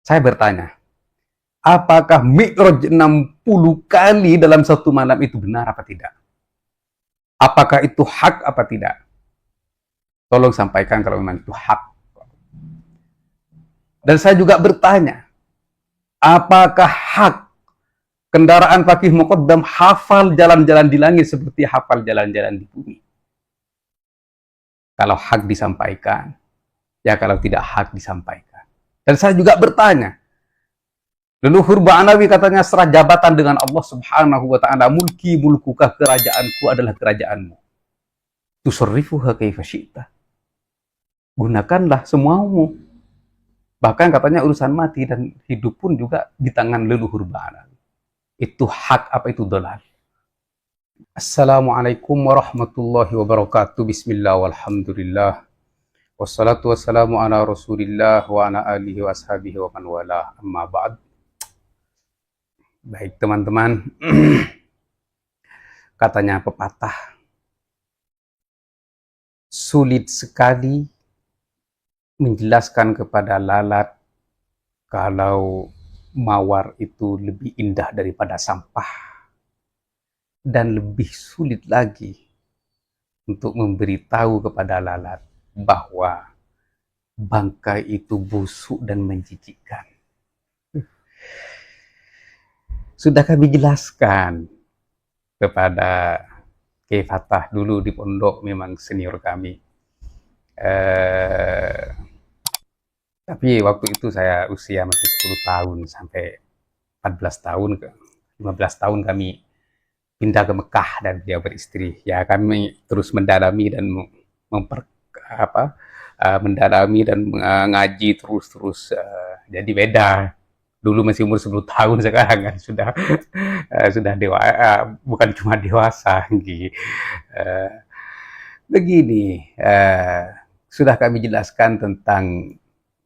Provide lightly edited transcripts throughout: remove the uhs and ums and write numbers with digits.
Saya bertanya, apakah Mi'raj 60 kali dalam satu malam itu benar apa tidak? Apakah itu hak apa tidak? Tolong sampaikan kalau memang itu hak. Dan saya juga bertanya, apakah hak kendaraan Fakih Muqaddam hafal jalan-jalan di langit seperti hafal jalan-jalan di bumi? Kalau hak disampaikan, ya kalau tidak hak disampaikan. Dan saya juga bertanya, leluhur Ba'anawi katanya serah jabatan dengan Allah Subhanahu wa taala, mulki mulkuka, kerajaanku adalah kerajaanmu. Tusarrifuha kaifa syi'ta. Gunakanlah semaumu. Bahkan katanya urusan mati dan hidup pun juga di tangan leluhur Ba'anawi. Itu hak apa itu dolal? Assalamualaikum warahmatullahi wabarakatuh. Bismillah walhamdulillah. Wassalatu wassalamu ala rasulillah wa ala alihi wa ashabihi wa man wala, amma ba'd. Baik teman-teman, katanya pepatah, sulit sekali menjelaskan kepada lalat kalau mawar itu lebih indah daripada sampah. Dan lebih sulit lagi untuk memberitahu kepada lalat bahwa bangkai itu busuk dan menjijikkan. Sudah kami jelaskan kepada Kiai Fatah dulu di pondok, memang senior kami. Tapi waktu itu saya usia masih 10 tahun sampai 14 tahun ke 15 tahun kami pindah ke Mekah dan dia beristri. Ya kami terus mendalami dan mendalami dan ngaji terus. Jadi beda. Dulu masih umur 10 tahun, sekarang kan sudah dewasa, bukan cuma dewasa. Begini, sudah kami jelaskan tentang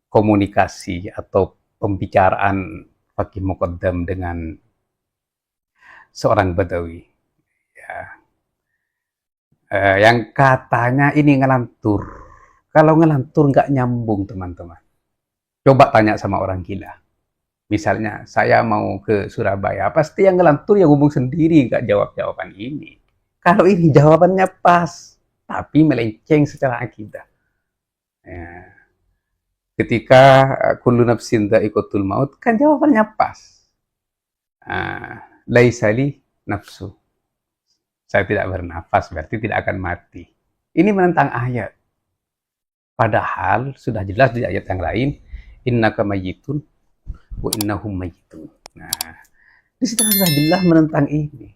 komunikasi atau pembicaraan Fakih Muqaddam dengan seorang Badawi, ya, yang katanya ini ngelantur. Kalau ngelantur nggak nyambung teman-teman. Coba tanya sama orang gila. Misalnya saya mau ke Surabaya, pasti yang ngelantur ya ngomong sendiri, nggak jawab jawaban ini. Kalau ini jawabannya pas, tapi melenceng secara akidah. Ya. Ketika kullu nafsin dha'iqatul maut, kan jawabannya pas. Laisali nafsu, saya tidak bernafas, berarti tidak akan mati. Ini menentang ayat. Padahal sudah jelas di ayat yang lain, innaka mayyitun wa innahum mayyitun. Nah, di situ sudah jelas menentang ini.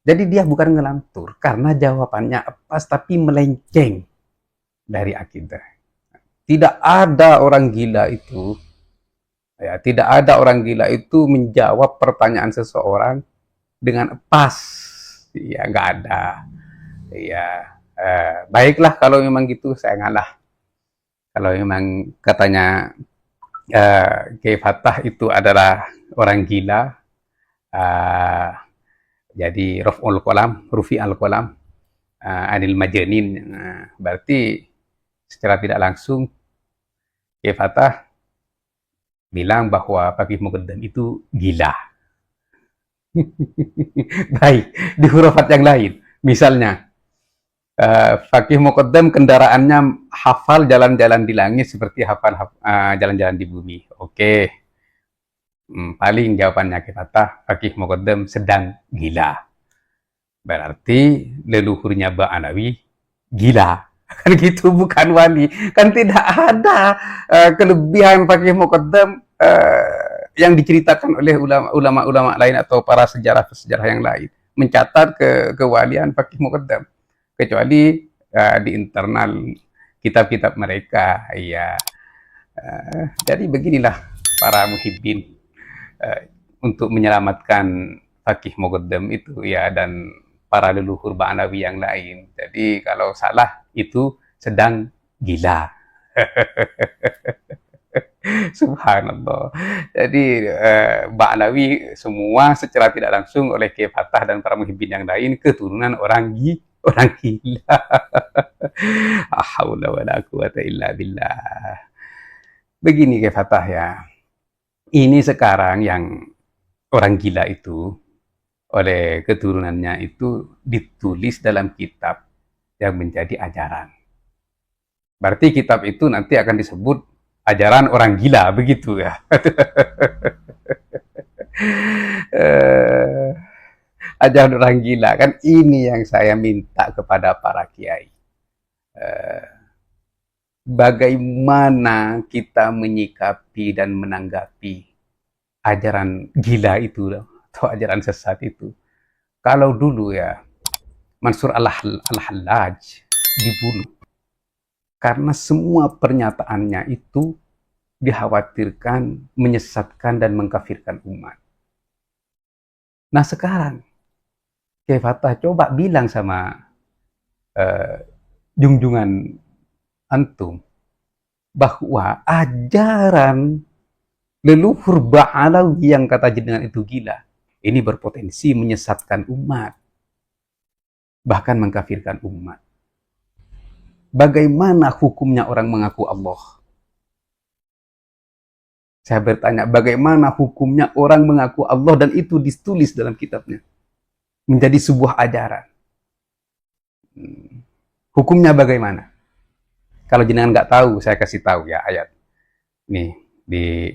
Jadi dia bukan ngelantur karena jawabannya pas tapi melenceng dari akidah. Tidak ada orang gila itu, ya, tidak ada orang gila itu menjawab pertanyaan seseorang dengan pas. Ya, nggak ada. Ya, baiklah kalau memang gitu, saya ngalah. Kalau memang katanya Kiai Fatah itu adalah orang gila, jadi rufi al-qalam anil majanin, berarti secara tidak langsung Kiai Fatah bilang bahwa Fakih Muqaddam itu gila. Baik, di hurufat yang lain, misalnya Fakih Muqaddam kendaraannya hafal jalan-jalan di langit seperti hafal jalan-jalan di bumi. Oke. Paling jawabannya kata Fakih Muqaddam sedang gila. Berarti leluhurnya Ba'anawi gila. Kan gitu, bukan wali. Kan tidak ada kelebihan Fakih Muqaddam yang diceritakan oleh ulama-ulama lain atau para sejarah-sejarah yang lain mencatat kewalian Fakih Muqaddam, kecuali di internal kitab-kitab mereka. Ya, jadi beginilah para muhibbin untuk menyelamatkan Fakih Muqaddam itu, ya, dan para leluhur Ba'anawi yang lain. Jadi kalau salah itu sedang gila. Subhanallah. Jadi Ba'anawi semua secara tidak langsung oleh Kiai Fatah dan para muhibbin yang lain keturunan orang gila. Haula wala quwata illa billah. Begini Kiai Fatah, ya. Ini sekarang yang orang gila itu oleh keturunannya itu ditulis dalam kitab yang menjadi ajaran. Berarti kitab itu nanti akan disebut ajaran orang gila, begitu ya. Ajaran orang gila, kan ini yang saya minta kepada para kiai. Bagaimana kita menyikapi dan menanggapi ajaran gila itu atau ajaran sesat itu. Kalau dulu ya Mansur Al-Hallaj dibunuh karena semua pernyataannya itu dikhawatirkan menyesatkan dan mengkafirkan umat. Nah sekarang Kiai Fatah coba bilang sama junjungan antum bahwa ajaran leluhur Ba'alawi yang kata jenengan itu gila, ini berpotensi menyesatkan umat, bahkan mengkafirkan umat. Bagaimana hukumnya orang mengaku Allah? Saya bertanya, bagaimana hukumnya orang mengaku Allah dan itu ditulis dalam kitabnya menjadi sebuah ajaran? Hukumnya bagaimana? Kalau jenengan nggak tahu, saya kasih tahu ya ayat. Nih di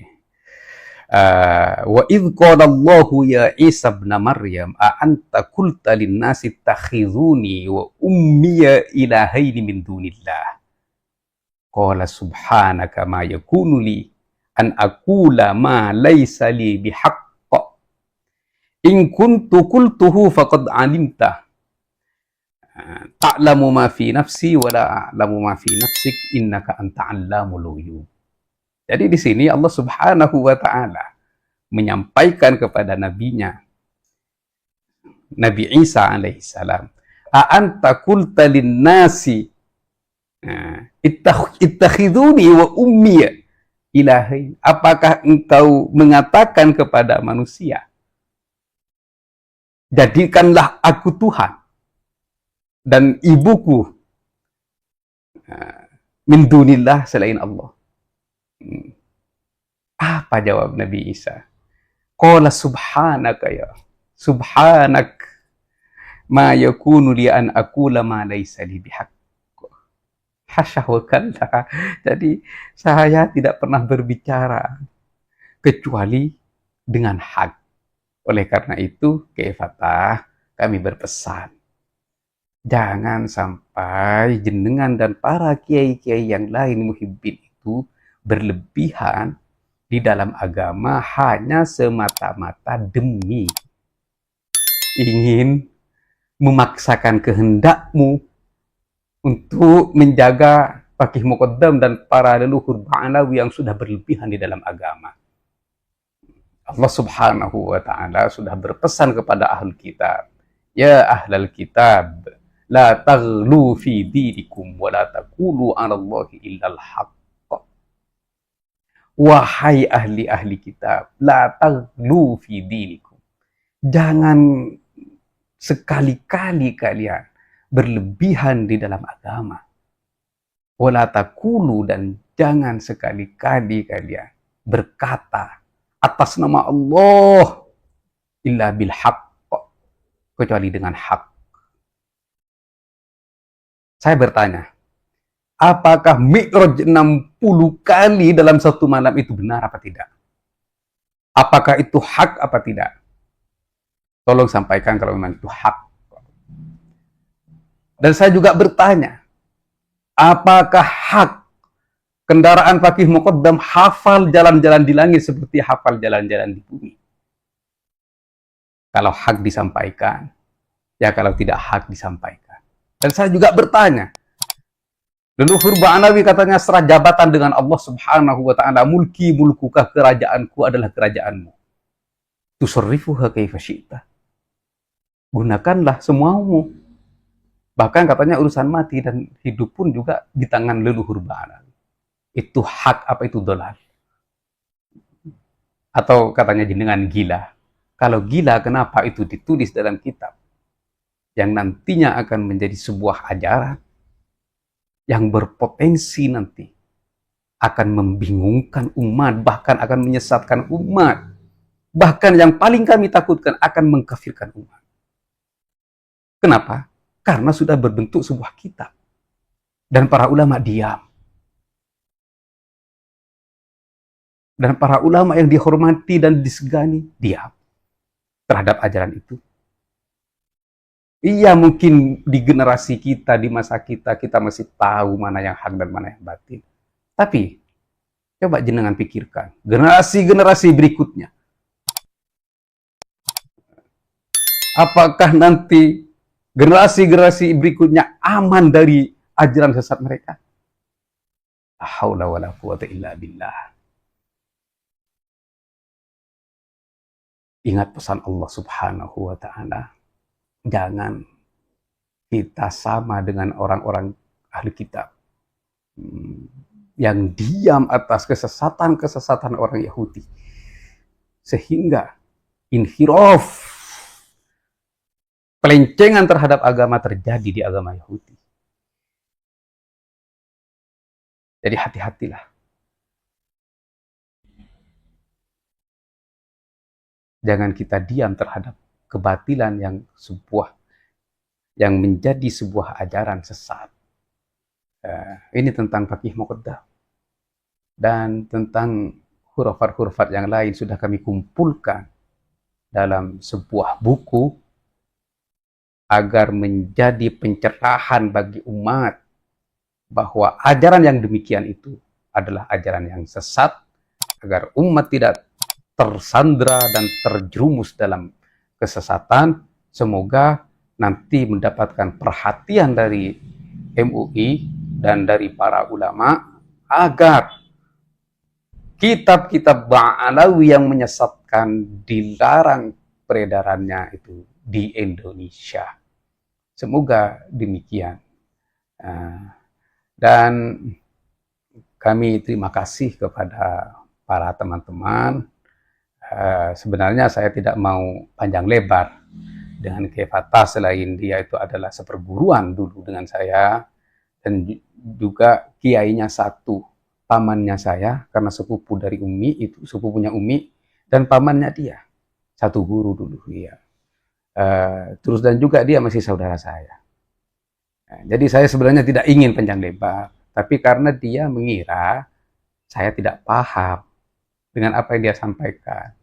wa idh qala Allahu ya Isa ibn Maryam a anta qulta lin-nasi ittakhizuni wa ummiya ilahaini min dunillah. Qala subhanaka ma yakunu li an aqula ma laysa li bihaqq. In kuntu qultuhu faqad alimta. Ta'lamu ma fi nafsi wa la a'lamu ma fi nafsik innaka anta 'allamul ghuyub. Jadi di sini Allah Subhanahu wa taala menyampaikan kepada nabinya Nabi Isa alaihissalam, "A anta qulta lin-nasi ittakhiduni wa ummiya ilahi." Apakah engkau mengatakan kepada manusia, jadikanlah aku Tuhan dan ibuku min dunillah, selain Allah? Apa jawab Nabi Isa? Qala subhanaka ya subhanak ma yakunu li an aqula ma laysa li bihaq. Hasya wa kalla. Jadi saya tidak pernah berbicara kecuali dengan hak. Oleh karena itu, Kiai Fatah, kami berpesan, jangan sampai jenengan dan para kiai-kiai yang lain muhibbin itu berlebihan di dalam agama hanya semata-mata demi ingin memaksakan kehendakmu untuk menjaga Faqih Muqaddam dan para leluhur Ba'alawi yang sudah berlebihan di dalam agama. Allah Subhanahu wa taala sudah berpesan kepada ahlul kitab, ya ahlal kitab la taghlu fi dinikum wa la taqulu 'ala Allahi illal haqq. Wahai ahli-ahli kitab, la taghlu fi dinikum. Jangan sekali-kali kalian berlebihan di dalam agama. Wala taqulu, dan jangan sekali-kali kalian berkata atas nama Allah illa bil haqq, kecuali dengan hak. Saya bertanya, apakah Mi'raj 60 kali dalam satu malam itu benar apa tidak? Apakah itu hak apa tidak? Tolong sampaikan kalau memang itu hak. Dan saya juga bertanya, apakah hak kendaraan Faqih Muqaddam hafal jalan-jalan di langit seperti hafal jalan-jalan di bumi? Kalau hak disampaikan, ya kalau tidak hak disampaikan. Dan saya juga bertanya, leluhur Ba'alawi katanya serah jabatan dengan Allah Subhanahu wa taala, mulki mulkukah, kerajaanku adalah kerajaanmu. Tusarrifuha kaifa syi'ta. Gunakanlah semaumu. Bahkan katanya urusan mati dan hidup pun juga di tangan leluhur Ba'alawi. Itu hak apa itu dolal? Atau katanya jenengan gila. Kalau gila, kenapa itu ditulis dalam kitab yang nantinya akan menjadi sebuah ajaran yang berpotensi nanti akan membingungkan umat, bahkan akan menyesatkan umat. Bahkan yang paling kami takutkan akan mengkafirkan umat. Kenapa? Karena sudah berbentuk sebuah kitab. Dan para ulama diam. Dan para ulama yang dihormati dan disegani diam terhadap ajaran itu. Iya, mungkin di generasi kita, di masa kita, kita masih tahu mana yang hak dan mana yang batin. Tapi, coba jenengan pikirkan, generasi-generasi berikutnya. Apakah nanti generasi-generasi berikutnya aman dari ajaran sesat mereka? La haula wala quwata illa billah. Ingat pesan Allah Subhanahu wa Ta'ala. Jangan kita sama dengan orang-orang ahli kitab yang diam atas kesesatan-kesesatan orang Yahudi, sehingga inhiraf, pelencengan terhadap agama terjadi di agama Yahudi. Jadi hati-hatilah. Jangan kita diam terhadap kebatilan yang menjadi sebuah ajaran sesat. Ini tentang Faqih Muqaddam. Dan tentang hurufat-hurufat yang lain sudah kami kumpulkan dalam sebuah buku agar menjadi pencerahan bagi umat bahwa ajaran yang demikian itu adalah ajaran yang sesat, agar umat tidak tersandra dan terjerumus dalam kesesatan. Semoga nanti mendapatkan perhatian dari MUI dan dari para ulama agar kitab-kitab Ba'alawi yang menyesatkan dilarang peredarannya itu di Indonesia. Semoga demikian. Dan kami terima kasih kepada para teman-teman. Sebenarnya saya tidak mau panjang lebar dengan Kiai Fatah, selain dia itu adalah seperguruan dulu dengan saya, dan juga kiainya satu, pamannya saya, karena sepupu dari Umi, itu sepupunya Umi, dan pamannya dia, satu guru dulu. Ya. Terus dan juga dia masih saudara saya. Jadi saya sebenarnya tidak ingin panjang lebar, tapi karena dia mengira saya tidak paham dengan apa yang dia sampaikan.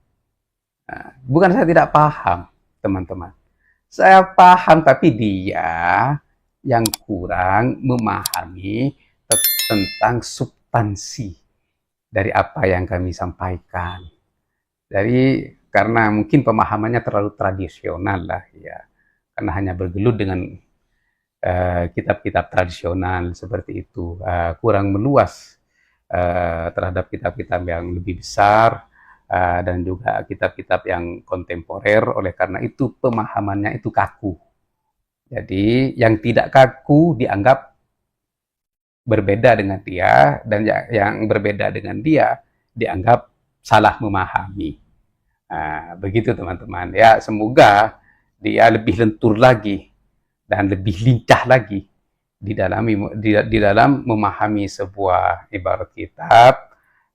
Bukan saya tidak paham, teman-teman. Saya paham, tapi dia yang kurang memahami tentang substansi dari apa yang kami sampaikan. Jadi karena mungkin pemahamannya terlalu tradisional lah, ya. Karena hanya bergelut dengan kitab-kitab tradisional seperti itu, kurang meluas terhadap kitab-kitab yang lebih besar. Dan juga kitab-kitab yang kontemporer, oleh karena itu pemahamannya itu kaku. Jadi yang tidak kaku dianggap berbeda dengan dia, dan yang berbeda dengan dia dianggap salah memahami. Begitu teman-teman. Ya, semoga dia lebih lentur lagi dan lebih lincah lagi di dalam memahami sebuah ibarat kitab,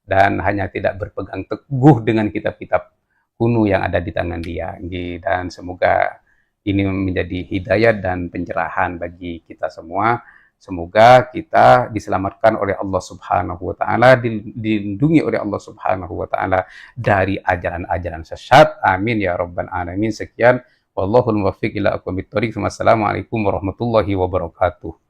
dan hanya tidak berpegang teguh dengan kitab-kitab kuno yang ada di tangan dia. Dan semoga ini menjadi hidayah dan pencerahan bagi kita semua. Semoga kita diselamatkan oleh Allah Subhanahu wa Ta'ala, dilindungi oleh Allah Subhanahu wa Ta'ala dari ajaran-ajaran sesat. Amin ya rabbal alamin. Sekian, wallahul muwaffiq ila aqwamit thoriq. Wassalamualaikum warahmatullahi wabarakatuh.